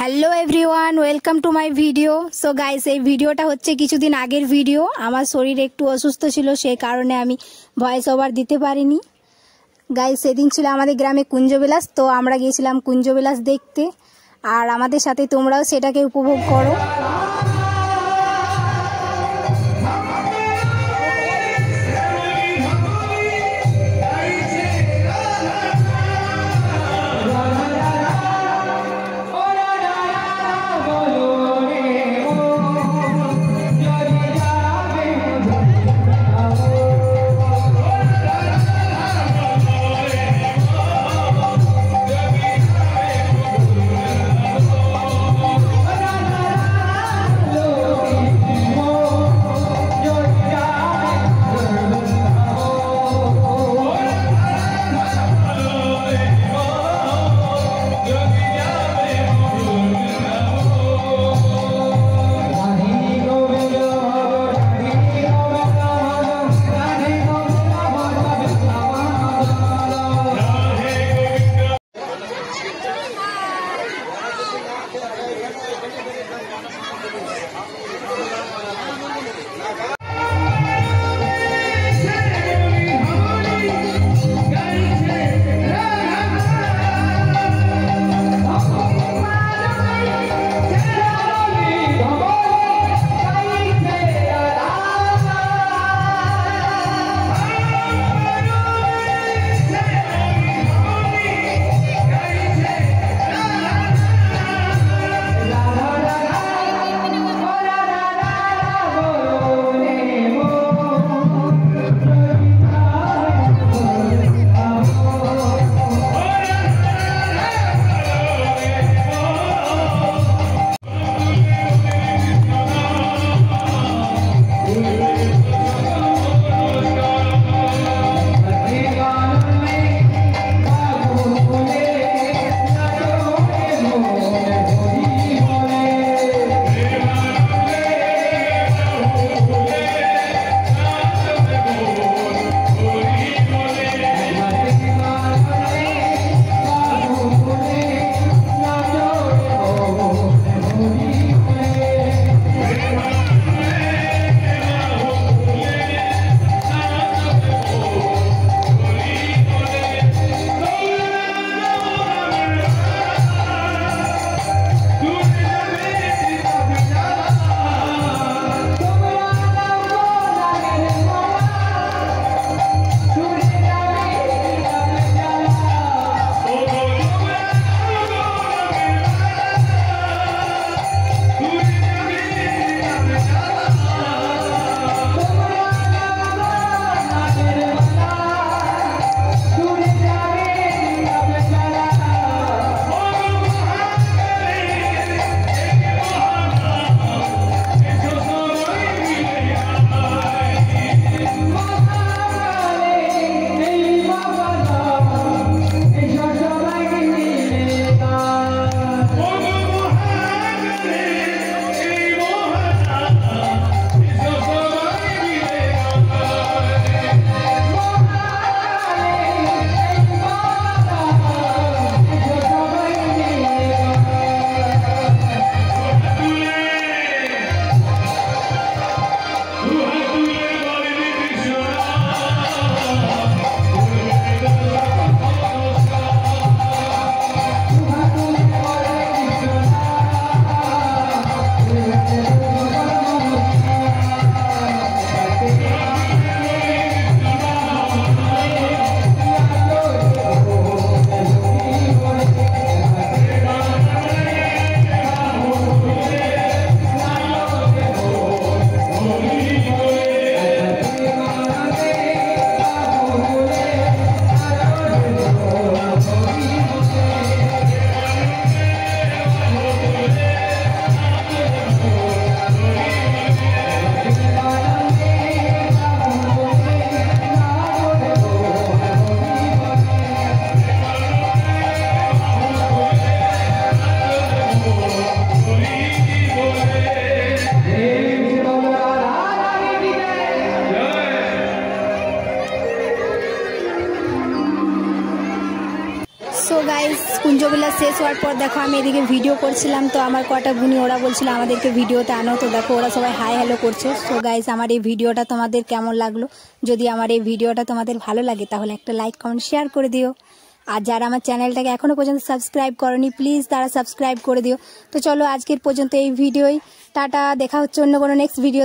Hello everyone, welcome to my video. So guys, এই ভিডিওটা হচ্ছে কিছুদিন আগের ভিডিও। আমার শরীর একটু অসুস্থ ছিল, সেই কারণে আমি ভয়েস ওভার দিতে পারিনি। গাইস, সেদিন ছিল আমাদের গ্রামে কুঞ্জবিলাস, তো আমরা গিয়েছিলাম কুঞ্জবিলাস দেখতে, আর আমাদের সাথে তোমরাও সেটাকে উপভোগ করো। শেষ হওয়ার পর দেখো আমি এদিকে ভিডিও করছিলাম, তো আমার কটা বুনি ওরা বলছিল আমাদেরকে ভিডিওতে আনো, তো দেখো ওরা সবাই হাই হ্যালো করছে। সো গাইস আমার এই ভিডিওটা তোমাদের কেমন লাগলো? যদি আমার এই ভিডিওটা তোমাদের ভালো লাগে তাহলে একটা লাইক কমেন্ট শেয়ার করে দিও। আর যারা আমার চ্যানেলটাকে এখনও পর্যন্ত সাবস্ক্রাইব করনি প্লিজ তারা সাবস্ক্রাইব করে দিও। তো চলো আজকের পর্যন্ত এই ভিডিওই, টাটা, দেখা হচ্ছে অন্য কোনো নেক্সট ভিডিও।